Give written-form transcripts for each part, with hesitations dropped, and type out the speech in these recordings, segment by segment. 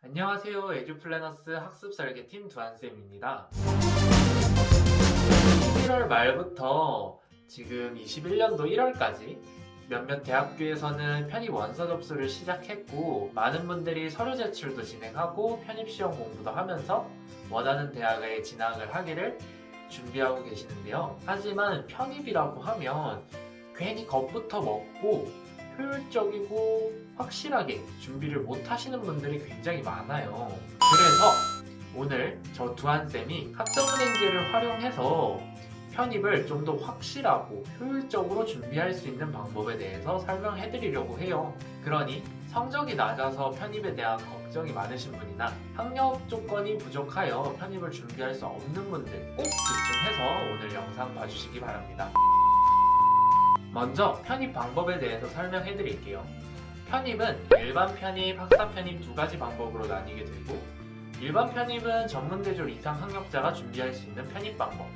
안녕하세요. 에듀플래너스 학습설계팀 두한쌤입니다. 11월 말부터 지금 21년도 1월까지 몇몇 대학교에서는 편입 원서 접수를 시작했고, 많은 분들이 서류 제출도 진행하고 편입시험 공부도 하면서 원하는 대학에 진학을 하기를 준비하고 계시는데요. 하지만 편입이라고 하면 괜히 겁부터 먹고 효율적이고 확실하게 준비를 못 하시는 분들이 굉장히 많아요. 그래서 오늘 저 두한쌤이 학점은행제를 활용해서 편입을 좀 더 확실하고 효율적으로 준비할 수 있는 방법에 대해서 설명해 드리려고 해요. 그러니 성적이 낮아서 편입에 대한 걱정이 많으신 분이나 학력 조건이 부족하여 편입을 준비할 수 없는 분들 꼭 집중해서 오늘 영상 봐주시기 바랍니다. 먼저 편입 방법에 대해서 설명해 드릴게요. 편입은 일반 편입, 학사 편입 두 가지 방법으로 나뉘게 되고, 일반 편입은 전문대졸 이상 학력자가 준비할 수 있는 편입 방법,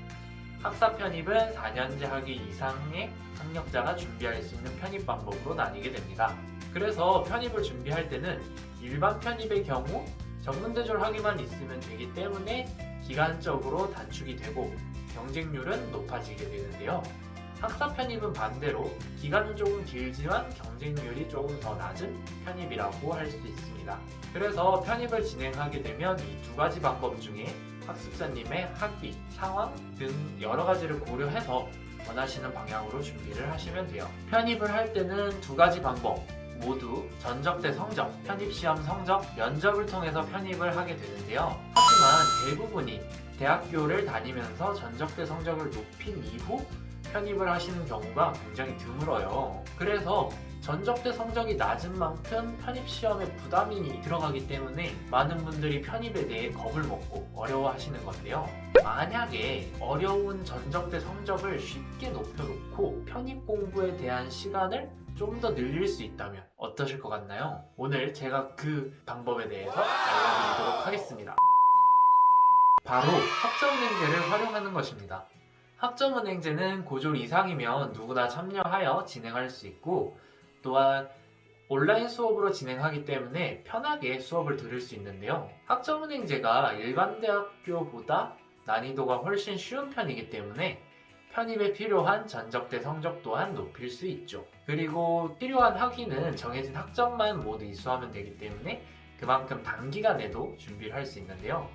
학사 편입은 4년제 학위 이상의 학력자가 준비할 수 있는 편입 방법으로 나뉘게 됩니다. 그래서 편입을 준비할 때는 일반 편입의 경우 전문대졸 학위만 있으면 되기 때문에 기간적으로 단축이 되고 경쟁률은 높아지게 되는데요. 학사 편입은 반대로 기간은 조금 길지만 경쟁률이 조금 더 낮은 편입이라고 할 수 있습니다. 그래서 편입을 진행하게 되면 이 두 가지 방법 중에 학습자님의 학위, 상황 등 여러 가지를 고려해서 원하시는 방향으로 준비를 하시면 돼요. 편입을 할 때는 두 가지 방법 모두 전적대 성적, 편입시험 성적, 면접을 통해서 편입을 하게 되는데요. 하지만 대부분이 대학교를 다니면서 전적대 성적을 높인 이후 편입을 하시는 경우가 굉장히 드물어요. 그래서 전적대 성적이 낮은 만큼 편입시험에 부담이 들어가기 때문에 많은 분들이 편입에 대해 겁을 먹고 어려워하시는 건데요. 만약에 어려운 전적대 성적을 쉽게 높여놓고 편입 공부에 대한 시간을 좀 더 늘릴 수 있다면 어떠실 것 같나요? 오늘 제가 그 방법에 대해서 알려드리도록 하겠습니다. 바로 학점은행제를 활용하는 것입니다. 학점은행제는 고졸 이상이면 누구나 참여하여 진행할 수 있고, 또한 온라인 수업으로 진행하기 때문에 편하게 수업을 들을 수 있는데요. 학점은행제가 일반 대학교보다 난이도가 훨씬 쉬운 편이기 때문에 편입에 필요한 전적대 성적 또한 높일 수 있죠. 그리고 필요한 학위는 정해진 학점만 모두 이수하면 되기 때문에 그만큼 단기간에도 준비를 할 수 있는데요.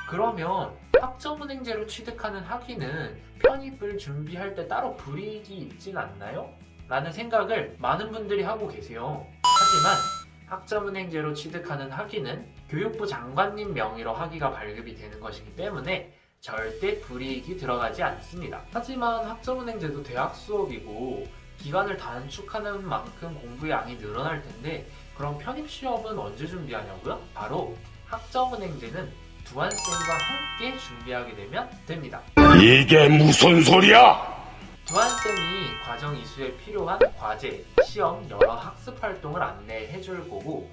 그러면 학점은행제로 취득하는 학위는 편입을 준비할 때 따로 불이익이 있진 않나요? 라는 생각을 많은 분들이 하고 계세요. 하지만 학점은행제로 취득하는 학위는 교육부 장관님 명의로 학위가 발급이 되는 것이기 때문에 절대 불이익이 들어가지 않습니다. 하지만 학점은행제도 대학 수업이고 기간을 단축하는 만큼 공부량이 늘어날 텐데, 그럼 편입시험은 언제 준비하냐고요? 바로 학점은행제는 두한쌤과 함께 준비하게 되면 됩니다. 이게 무슨 소리야? 두한쌤이 과정 이수에 필요한 과제, 시험, 여러 학습 활동을 안내해 줄 거고,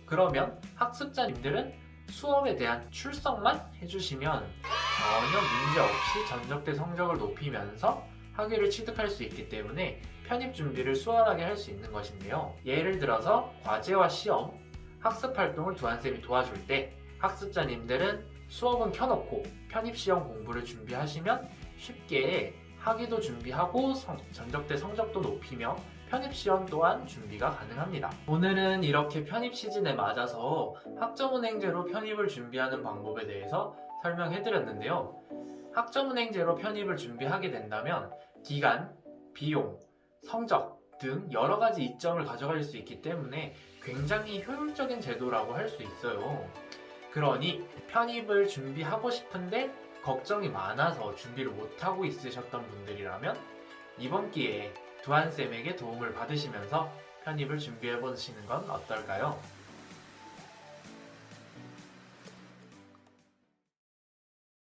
그러면 학습자님들은 수업에 대한 출석만 해주시면 전혀 문제 없이 전적대 성적을 높이면서 학위를 취득할 수 있기 때문에 편입 준비를 수월하게 할 수 있는 것인데요. 예를 들어서 과제와 시험, 학습 활동을 두한쌤이 도와줄 때 학습자님들은 수업은 켜놓고 편입시험 공부를 준비하시면 쉽게 학위도 준비하고 전적대 성적도 높이며 편입시험 또한 준비가 가능합니다. 오늘은 이렇게 편입 시즌에 맞아서 학점은행제로 편입을 준비하는 방법에 대해서 설명해드렸는데요. 학점은행제로 편입을 준비하게 된다면 기간, 비용, 성적 등 여러 가지 이점을 가져갈 수 있기 때문에 굉장히 효율적인 제도라고 할 수 있어요. 그러니 편입을 준비하고 싶은데 걱정이 많아서 준비를 못하고 있으셨던 분들이라면 이번 기회에 두한쌤에게 도움을 받으시면서 편입을 준비해 보시는 건 어떨까요?